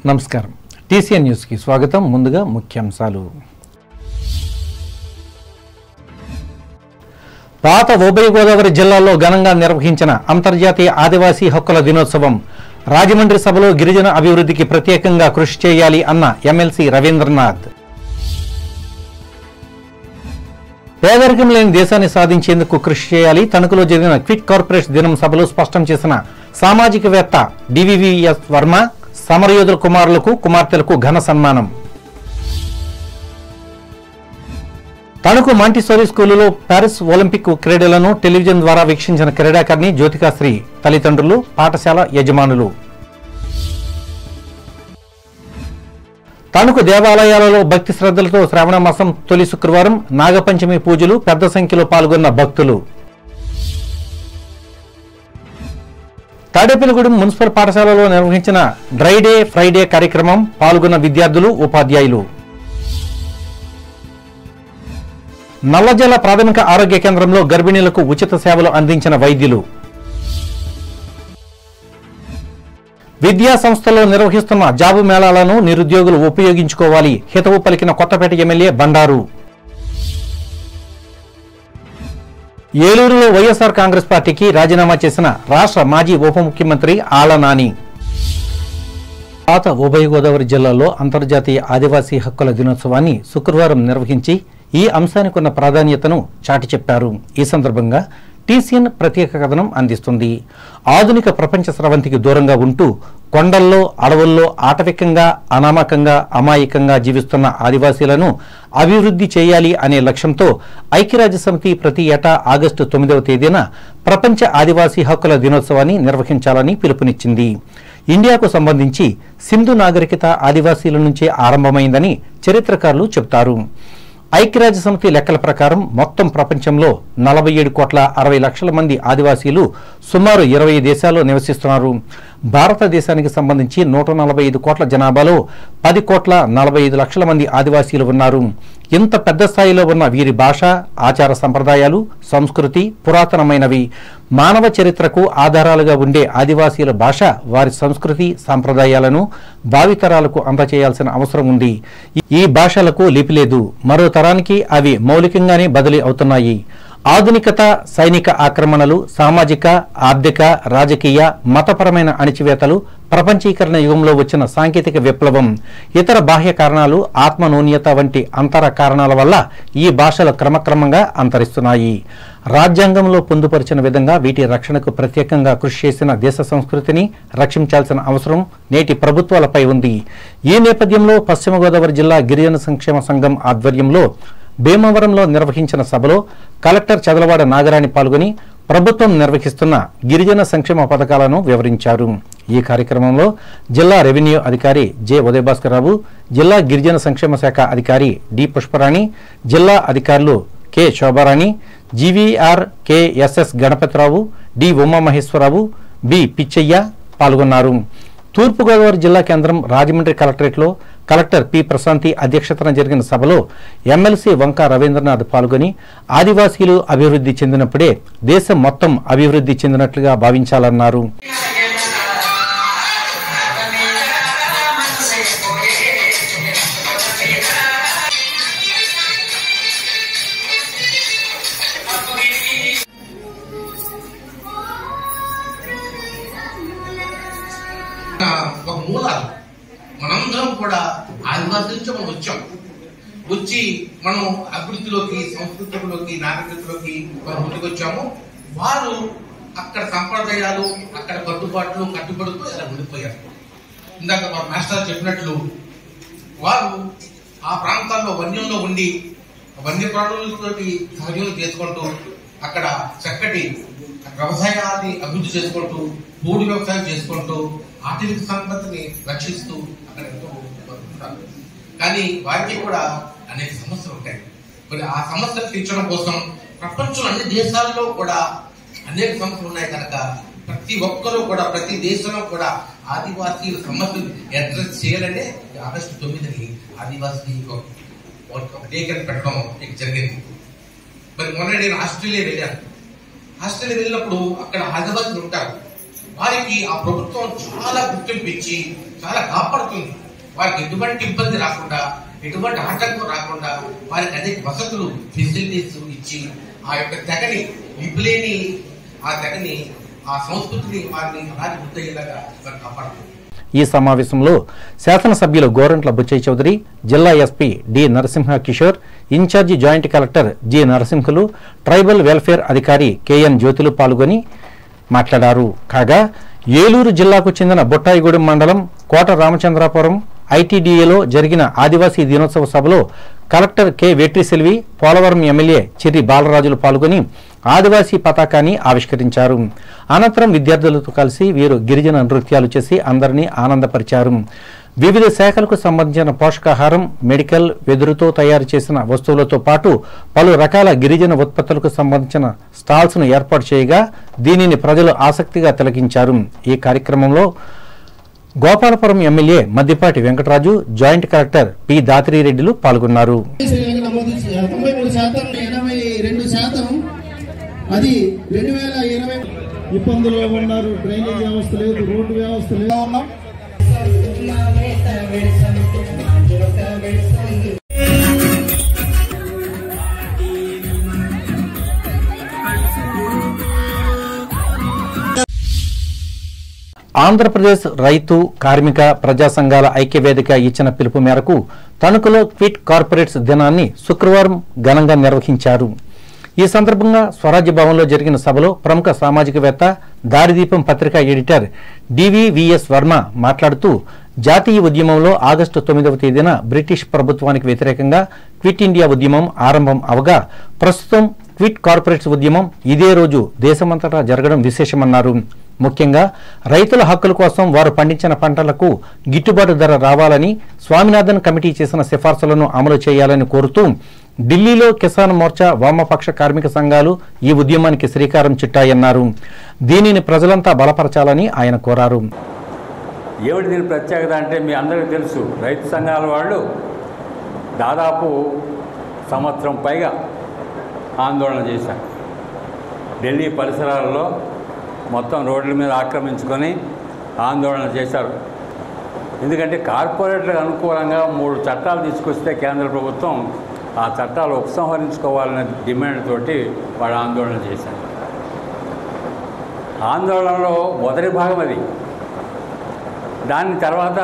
నమస్కారం. TCN news కి స్వాగతం. ముందుగా ముఖ్యాంశాలు. పాత ఉభయ గోదావరి జిల్లాల్లో ఘనంగా నిర్వహించిన అంతర్జాతీయ ఆదివాసీ హక్కుల దినోత్సవం. రాజమండ్రి సభలో గిరిజన అభివృద్ధికి ప్రత్యేకంగా కృషి చేయాలి అన్న ఎమ్మెల్సీ రవీంద్రనాథ్. పేదరికం లేని దేశాన్ని సాధించేందుకు కృషి చేయాలి. తణుకులో జరిగిన క్విట్ కార్పొరేషన్ దినం సభలో స్పష్టం చేసిన సామాజికవేత్త డివివిఎస్ వర్మ. సమరయోధుల కుమారులకు కుమార్తెలకు ఘన సన్మానం. తణుకు మాంటిసోరీ స్కూలులో ప్యారిస్ ఒలింపిక్ క్రీడలను టెలివిజన్ ద్వారా వీక్షించిన క్రీడాకారిణి జ్యోతికాశ్రీ తల్లిదండ్రులు, పాఠశాల యజమానులు. తణుకు దేవాలయాలలో భక్తి శ్రద్ధలతో శ్రావణ మాసం తొలి శుక్రవారం నాగపంచమి పూజలు. పెద్ద సంఖ్యలో పాల్గొన్న భక్తులు. తాడేపల్లిగూడెం మున్సిపల్ పాఠశాలలో నిర్వహించిన డ్రై డే ఫ్రైడే కార్యక్రమం పాల్గొన్న విద్యార్థులు, ఉపాధ్యాయులు. నల్లజల ప్రాథమిక ఆరోగ్య కేంద్రంలో గర్భిణీలకు ఉచిత సేవలు అందించిన వైద్యులు. విద్యా సంస్థల్లో నిర్వహిస్తున్న జాబు మేళాలను నిరుద్యోగులు ఉపయోగించుకోవాలి. హితవు పలికిన కొత్తపేట ఎమ్మెల్యే బండారు. ఏలూరులో వైఎస్ఆర్ కాంగ్రెస్ పార్టీకి రాజీనామా చేసిన రాష్ట్ర మాజీ ఉప ముఖ్యమంత్రి ఆళ్ల నాని. పాత ఉభయ గోదావరి జిల్లాలో అంతర్జాతీయ ఆదివాసీ హక్కుల దినోత్సవాన్ని శుక్రవారం నిర్వహించి ఈ అంశానికి ఉన్న ప్రాధాన్యతను చాటి చెప్పారు. ఈ సందర్భంగా టీసీఎన్ ప్రత్యేక కథనం అందిస్తుంది. ఆధునిక ప్రపంచ స్రవంతికి దూరంగా ఉంటూ కొండల్లో, అడవుల్లో ఆటవికంగా, అనామకంగా, అమాయకంగా జీవిస్తున్న ఆదివాసీలను అభివృద్ధి చేయాలి అనే లక్ష్యంతో ఐక్యరాజ్యసమితి ప్రతి ఏటా ఆగస్టు 9వ తేదీన ప్రపంచ ఆదివాసీ హక్కుల దినోత్సవాన్ని నిర్వహించాలని పిలుపునిచ్చింది. ఇండియాకు సంబంధించి సింధు నాగరికత ఆదివాసీల నుంచే ఆరంభమైందని చరిత్రకారులు చెబుతారు. ఐక్యరాజ్యసమితి లెక్కల ప్రకారం మొత్తం ప్రపంచంలో 47,60,00,000 మంది ఆదివాసీలు సుమారు 20 దేశాల్లో నివసిస్తున్నారు. భారతదేశానికి సంబంధించి 145 కోట్ల జనాభాలో 10,45,00,000 మంది ఆదివాసీలు ఉన్నారు. ఇంత పెద్ద స్థాయిలో ఉన్న వీరి భాష, ఆచార సంప్రదాయాలు, సంస్కృతి పురాతనమైనవి. మానవ చరిత్రకు ఆధారాలుగా ఉండే ఆదివాసీల భాష, వారి సంస్కృతి సంప్రదాయాలను భావితరాలకు అందచేయాల్సిన అవసరం ఉంది. ఈ భాషలకు లిపి లేదు. మరో తరానికి అవి మౌలికంగానే బదిలీ అవుతున్నాయి. ఆధునికత, సైనిక ఆక్రమణలు, సామాజిక, ఆర్థిక, రాజకీయ, మతపరమైన అణిచివేతలు, ప్రపంచీకరణ యుగంలో వచ్చిన సాంకేతిక విప్లవం, ఇతర బాహ్య కారణాలు, ఆత్మనూన్యత వంటి అంతర కారణాల వల్ల ఈ భాషలు క్రమక్రమంగా అంతరిస్తున్నాయి. రాజ్యాంగంలో పొందుపరిచిన విధంగా వీటి రక్షణకు ప్రత్యేకంగా కృషి చేసిన దేశ సంస్కృతిని రక్షించాల్సిన అవసరం నేటి ప్రభుత్వాలపై ఉంది. ఈ నేపథ్యంలో పశ్చిమ గోదావరి జిల్లా గిరిజన సంక్షేమ సంఘం ఆధ్వర్యంలో భీమవరంలో నిర్వహించిన సభలో కలెక్టర్ చదలవాడ నాగరాణి పాల్గొని ప్రభుత్వం నిర్వహిస్తున్న గిరిజన సంక్షేమ పథకాలను వివరించారు. ఈ కార్యక్రమంలో జిల్లా రెవెన్యూ అధికారి జె ఉదయభాస్కరరావు, జిల్లా గిరిజన సంక్షేమ శాఖ అధికారి డి పుష్పరాణి, జిల్లా అధికారులు K Shobharani, GVR KSS Ganapathi Rao, D Umamaheswara Rao, B Pichaiah పాల్గొన్నారు. తూర్పుగోదావరి జిల్లా కేంద్రం రాజమండ్రి కలెక్టరేట్లో కలెక్టర్ పి ప్రశాంతి అధ్యక్షతన జరిగిన సభలో ఎమ్మెల్సీ వంక రవీంద్రనాథ్ పాల్గొని ఆదివాసీలు అభివృద్ధి చెందినప్పుడే దేశం మొత్తం అభివృద్ధి చెందినట్లుగా భావించాలన్నారు. ఒక మూలాలు మనందరం కూడా ఆదివాసీ నుంచి మనం వచ్చి మనం అభివృద్ధిలోకి, సంస్కృతిలోకి, నాగరికతలోకి మనం ముందుకొచ్చాము. వారు అక్కడ సంప్రదాయాలు, అక్కడ కట్టుబడుతూ ఇలా ఉండిపోయారు. ఇందాక మా మాస్టర్ చెప్పినట్లు వారు ఆ ప్రాంతాల్లో వన్యంలో ఉండి వన్యప్రాణులతోటి సహజీవనం చేసుకుంటూ అక్కడ చక్కటి వ్యవసాయాన్ని అభివృద్ధి చేసుకుంటూ, మూడు వ్యవసాయం చేసుకుంటూ, ఆర్థిక సంపదని రక్షిస్తూ అక్కడ ఎంతో బతుకుతారు. కానీ వారికి కూడా అనేక సమస్యలు ఉంటాయి. మరి ఆ సమస్యలు తీర్చడం కోసం ప్రపంచంలో అన్ని దేశాల్లో కూడా అనేక సమస్యలు ఉన్నాయి కనుక ప్రతి ఒక్కరూ కూడా, ప్రతి దేశంలో కూడా ఆదివాసీల సమస్యలు అడ్రస్ చేయాలంటే ఆగస్టు 9ని ఆదివాసీ టేకన్ పెట్టడం జరిగింది. మరి మొన్న నేను ఆస్ట్రేలియా వెళ్ళాను. ఆస్ట్రేలియా వెళ్ళినప్పుడు అక్కడ ఆదివాసీలు ఉంటారు. వారికి ఆ ప్రభుత్వం చాలా గుర్తింపు ఇచ్చి చాలా కాపాడుతుంది. వారికి ఎటువంటి ఇబ్బంది రాకుండా, ఎటువంటి ఆటంకం రాకుండా వారికి అనేక వసతులు, ఫెసిలిటీస్ ఇచ్చి ఆ యొక్క తెగని లిపిలేని ఆ సంస్కృతిని వారిని అలాగే గుర్తయ్యేలాగా వారు కాపాడుతుంది. ఈ సమావేశంలో శాసనసభ్యులు గోరంట్ల బుచ్చయ్య చౌదరి, జిల్లా SP D Narasimha Kishore, incharge joint collector G Narasimhulu, tribal welfare అధికారి కెఎన్ జ్యోతులు పాల్గొని మాట్లాడారు. కాగా ఏలూరు జిల్లాకు చెందిన బుట్టాయిగూడెం మండలం కోట రామచంద్రాపురం ఐటీడీఏలో జరిగిన ఆదివాసీ దినోత్సవ సభలో collector K Vetriselvi, Polavaram MLA Chirri బాలరాజులు పాల్గొని ఆదివాసీ పతాకాన్ని ఆవిష్కరించారు. అనంతరం విద్యార్థులతో కలిసి వీరు గిరిజన నృత్యాలు చేసి అందరినీ ఆనందపరిచారు. వివిధ శాఖలకు సంబంధించిన పోషకాహారం, మెడికల్, వెదురుతో తయారు చేసిన వస్తువులతో పాటు పలు రకాల గిరిజన ఉత్పత్తులకు సంబంధించిన స్టాల్స్ ను ఏర్పాటు చేయగా దీనిని ప్రజలు ఆసక్తిగా తిలకించారు. ఈ కార్యక్రమంలో Gopalapuram MLA Maddipati Venkataraju, joint collector P దాత్రిరెడ్డిలు పాల్గొన్నారు. అది 2020 ఇబ్బందుల్లో ఉన్నారు. డ్రైనేజ్ వ్యవస్థ లేదు, రోడ్డు వ్యవస్థ లేదు. ఉన్నాం ఆంధ్రప్రదేశ్ రైతు, కార్మిక, ప్రజా సంఘాల ఐక్యవేదిక ఇచ్చిన పిలుపు మేరకు తణుకులో క్విట్ కార్పొరేట్స్ దినాన్ని శుక్రవారం ఘనంగా నిర్వహించారు. ఈ సందర్భంగా స్వరాజ్య భవన్లో జరిగిన సభలో ప్రముఖ సామాజికవేత్త, దారిదీపం పత్రికా ఎడిటర్ డివివిఎస్ వర్మ మాట్లాడుతూ జాతీయ ఉద్యమంలో ఆగస్టు 9వ తేదీన బ్రిటిష్ ప్రభుత్వానికి వ్యతిరేకంగా క్విట్ ఇండియా ఉద్యమం ఆరంభం అవగా ప్రస్తుతం క్విట్ కార్పొరేట్స్ ఉద్యమం ఇదే రోజు దేశమంతటా జరగడం విశేషమన్నారు. ముఖ్యంగా రైతుల హక్కుల కోసం వారు పండించిన పంటలకు గిట్టుబాటు ధర రావాలని స్వామినాథన్ కమిటీ చేసిన సిఫార్సులను అమలు చేయాలని కోరుతూ ఢిల్లీలో కిసాన్ మోర్చా, వామపక్ష కార్మిక సంఘాలు ఈ ఉద్యమానికి శ్రీకారం చుట్టాయన్నారు. దీనిని ప్రజలంతా బలపరచాలని ఆయన కోరారు. ఏమిటి దీని ప్రత్యేకత అంటే మీ అందరికీ తెలుసు, రైతు సంఘాల వాళ్ళు దాదాపు సంవత్సరం పైగా ఆందోళన చేశారు. ఢిల్లీ పరిసరాల్లో మొత్తం రోడ్ల మీద ఆక్రమించుకొని ఆందోళన చేశారు. ఎందుకంటే కార్పొరేట్లకు అనుకూలంగా 3 చట్టాలు తీసుకొస్తే కేంద్ర ప్రభుత్వం ఆ చట్టాలు ఉపసంహరించుకోవాలనే డిమాండ్ తోటి వాళ్ళు ఆందోళన చేశారు. ఆందోళనలో మొదటి భాగం అది. దాని తర్వాత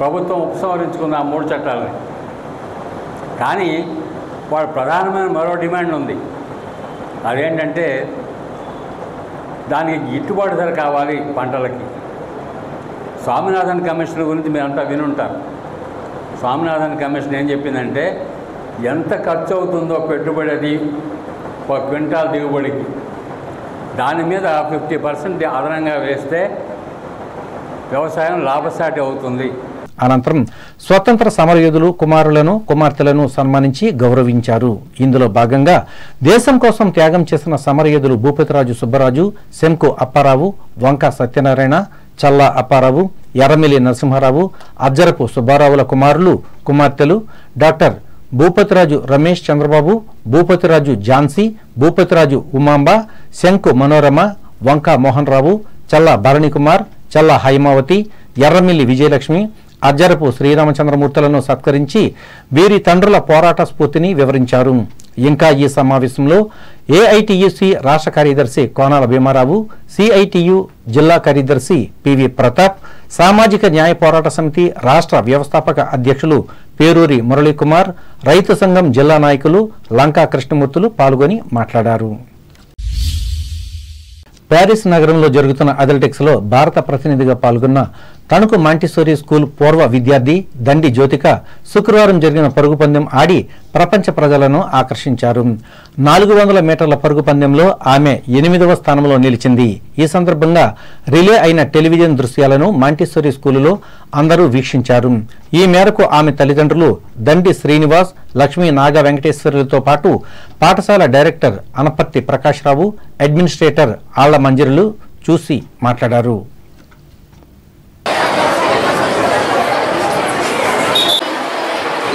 ప్రభుత్వం ఉపసంహరించుకుంది ఆ 3 చట్టాలని. కానీ వాళ్ళ ప్రధానమైన మరో డిమాండ్ ఉంది. అదేంటంటే దానికి గిట్టుబాటు ధర కావాలి పంటలకి. స్వామినాథన్ కమిషన్ గురించి మీరంతా వినుంటారు. స్వామినాథన్ కమిషన్ ఏం చెప్పిందంటే ఎంత ఖర్చు అవుతుందో పెట్టుబడి అది ఒక క్వింటాల్ దిగుబడికి, దాని మీద 50% అదనంగా వేస్తే వ్యవసాయం లాభసాటి అవుతుంది. అనంతరం స్వతంత్ర సమరయోధులు కుమారులను, కుమార్తెలను సన్మానించి గౌరవించారు. ఇందులో భాగంగా దేశం కోసం త్యాగం చేసిన సమరయోధులు భూపతిరాజు సుబ్బరాజు, శంకు అప్పారావు, వంక సత్యనారాయణ, చల్లా అప్పారావు, ఎర్రమిల్లి నరసింహారావు, అజ్జరపు సుబ్బారావుల కుమారులు, కుమార్తెలు డాక్టర్ భూపతిరాజు రమేష్ చంద్రబాబు, భూపతిరాజు ఝాన్సీ, భూపతిరాజు ఉమాంబ, శంకు మనోరమ, వంక మోహన్ రావు, చల్లా భరణి కుమార్, చల్లా హైమావతి, ఎర్రమిల్లి విజయలక్ష్మి, అజ్జరపు శ్రీరామచంద్రమూర్తులను సత్కరించి వీరి తండ్రుల పోరాట స్ఫూర్తిని వివరించారు. ఇంకా ఈ సమావేశంలో ఏఐటియుసి రాష్ట్ర కార్యదర్శి కోనాల భీమారావు, సిఐటియు జిల్లా కార్యదర్శి పివి ప్రతాప్, సామాజిక న్యాయ పోరాట సమితి రాష్ట్ర వ్యవస్థాపక అధ్యక్షులు పేరూరి మురళీకుమార్, రైతు సంఘం జిల్లా నాయకులు లంకా కృష్ణమూర్తులు పాల్గొని మాట్లాడారు. ప్యారిస్ నగరంలో జరుగుతున్న అథ్లెటిక్స్ లో భారత ప్రతినిధిగా పాల్గొన్న తణుకు మాంటిసోరీ స్కూల్ పూర్వ విద్యార్థి దండి జ్యోతిక శుక్రవారం జరిగిన పరుగు పందెం ఆడి ప్రపంచ ప్రజలను ఆకర్షించారు. 400 మీటర్ల పరుగు పందెంలో ఆమె 8వ స్థానంలో నిలిచింది. ఈ సందర్భంగా రిలే అయిన టెలివిజన్ దృశ్యాలను మాంటిసోరీ స్కూలులో అందరూ వీక్షించారు. ఈ మేరకు ఆమె తల్లిదండ్రులు దండి శ్రీనివాస్, లక్ష్మీ నాగ వెంకటేశ్వరులతో పాటు పాఠశాల డైరెక్టర్ అనపర్తి ప్రకాశ్రావు, అడ్మినిస్ట్రేటర్ ఆళ్ల మంజరులు చూసి మాట్లాడారు.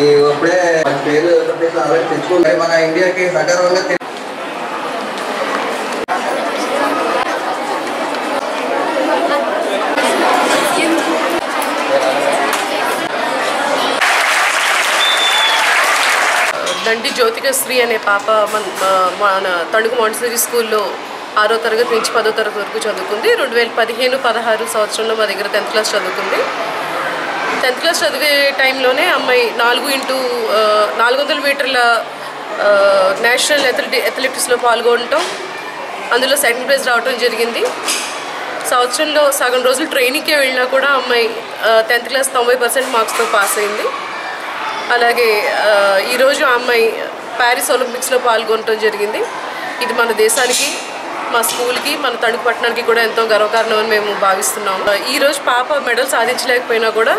ఇప్పుడే పేరు తెచ్చుకుంటే మన ఇండియాకి సగర్వంగా దండి జ్యోతికశ్రీ అనే పాప మన తణుకు మాంటిసరీ స్కూల్లో 6వ తరగతి నుంచి 10వ తరగతి వరకు చదువుకుంది. 2015-16 సంవత్సరంలో మా దగ్గర 10th క్లాస్ చదువుకుంది. 10th క్లాస్ చదివే టైంలోనే అమ్మాయి 400 మీటర్ల నేషనల్ అథ్లెటిక్స్లో పాల్గొనటం, అందులో సెకండ్ ప్రైజ్ రావడం జరిగింది. సంవత్సరంలో సగం రోజులు ట్రైనింగ్కే వెళ్ళినా కూడా అమ్మాయి 10th క్లాస్ 90% మార్క్స్తో పాస్ అయింది. అలాగే ఈరోజు ఆ అమ్మాయి ప్యారిస్ ఒలింపిక్స్లో పాల్గొనడం జరిగింది. ఇది మన దేశానికి, మా స్కూల్కి, మన తణుకు పట్టణానికి కూడా ఎంతో గర్వకారణం అని మేము భావిస్తున్నాము. ఈరోజు పాప మెడల్ సాధించలేకపోయినా కూడా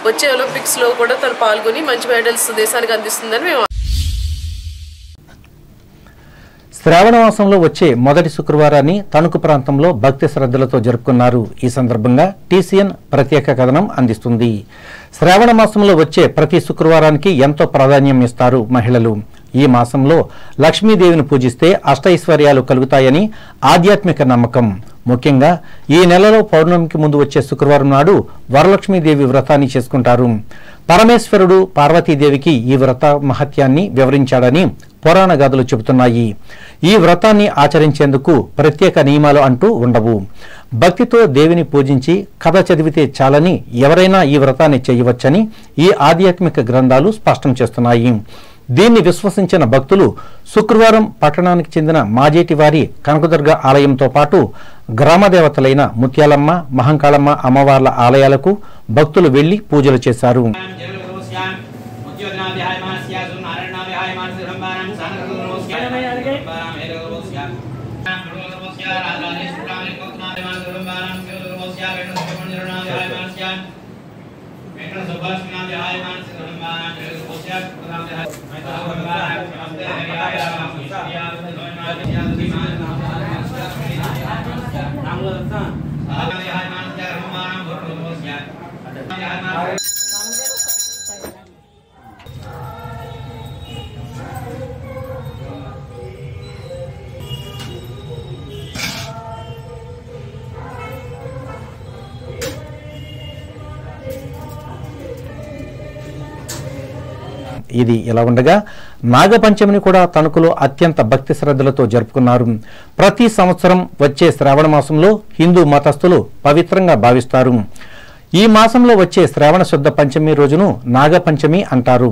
వచ్చే ఒలింపిక్స్లో కూడా తను పాల్గొని మంచి మెడల్స్ దేశానికి అందిస్తుందని మేము. శ్రావణ మాసంలో వచ్చే మొదటి శుక్రవారాన్ని తణుకు ప్రాంతంలో భక్తి శ్రద్ధలతో జరుపుకున్నారు. ఈ సందర్భంగా TCN ప్రత్యేక కథనం అందిస్తుంది. శ్రావణ మాసంలో వచ్చే ప్రతి శుక్రవారానికి ఎంతో ప్రాధాన్యం ఇస్తారు మహిళలు. ఈ మాసంలో లక్ష్మీదేవిని పూజిస్తే అష్టైశ్వర్యాలు కలుగుతాయని ఆధ్యాత్మిక నమ్మకం. ముఖ్యంగా ఈ నెలలో పౌర్ణమికి ముందు వచ్చే శుక్రవారం నాడు వరలక్ష్మీదేవి వ్రతాన్ని చేసుకుంటారు. పరమేశ్వరుడు పార్వతీదేవికి ఈ వ్రత మహత్యాన్ని వివరించాడని పురాణ గాథలు చెబుతున్నాయి. ఈ వ్రతాన్ని ఆచరించేందుకు ప్రత్యేక నియమాలు అంటూ ఉండవు. భక్తితో దేవిని పూజించి కథ చదివితే చాలని ఎవరైనా ఈ వ్రతాన్ని చేయవచ్చని ఈ ఆధ్యాత్మిక గ్రంథాలు స్పష్టం చేస్తున్నాయి. దీన్ని విశ్వసించిన భక్తులు శుక్రవారం పట్టణానికి చెందిన మాజేటివారి కనకదుర్గ ఆలయంతో పాటు గ్రామదేవతలైన ముత్యాలమ్మ, మహంకాళమ్మ అమ్మవార్ల ఆలయాలకు భక్తులు వెళ్లి పూజలు చేశారు. ఇది ఇలా ఉండగా నాగపంచమిని కూడా తణుకులో అత్యంత భక్తి శ్రద్ధలతో జరుపుకున్నారు. ప్రతి సంవత్సరం వచ్చే శ్రావణ మాసంలో హిందూ మతస్థులు పవిత్రంగా భావిస్తారు. ఈ మాసంలో వచ్చే శ్రావణ శుద్ధ పంచమి రోజును నాగపంచమి అంటారు.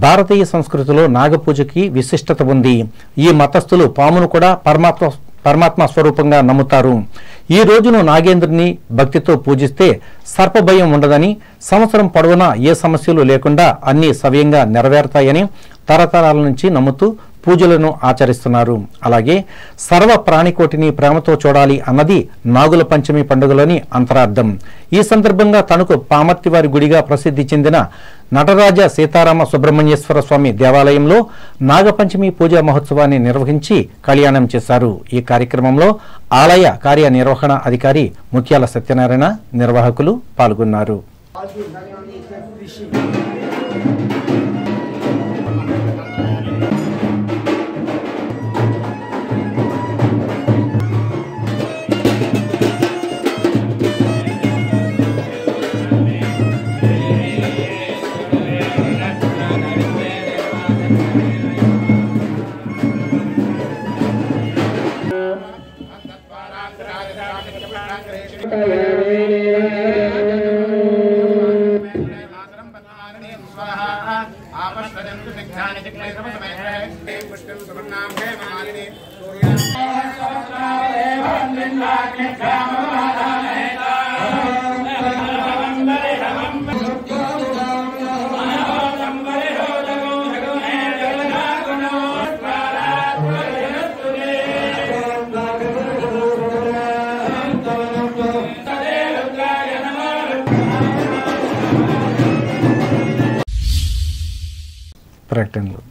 భారతీయ సంస్కృతిలో నాగపూజకి విశిష్టత ఉంది. ఈ మతస్థులు పామును కూడా పరమాత్మ స్వరూపంగా నమ్ముతారు. ఈ రోజును నాగేంద్రుని భక్తితో పూజిస్తే సర్పభయం ఉండదని, సంవత్సరం పొడవునా ఏ సమస్యలు లేకుండా అన్ని సవ్యంగా నెరవేరుతాయని తరతరాల నుంచి నమ్ముతూ పూజలను ఆచరిస్తున్నారు. అలాగే సర్వ ప్రాణికోటిని ప్రేమతో చూడాలి అన్నది నాగుల పంచమి పండుగలోని అంతరార్థం. ఈ సందర్భంగా తణుకు పామర్తివారి గుడిగా ప్రసిద్ధి చెందిన నటరాజ సీతారామ సుబ్రహ్మణ్యేశ్వర స్వామి దేవాలయంలో నాగపంచమి పూజా మహోత్సవాన్ని నిర్వహించి కళ్యాణం చేశారు. ఈ కార్యక్రమంలో ఆలయ కార్యనిర్వహణ అధికారి ముత్యాల సత్యనారాయణ, నిర్వాహకులు పాల్గొన్నారు. ప్రకటనలు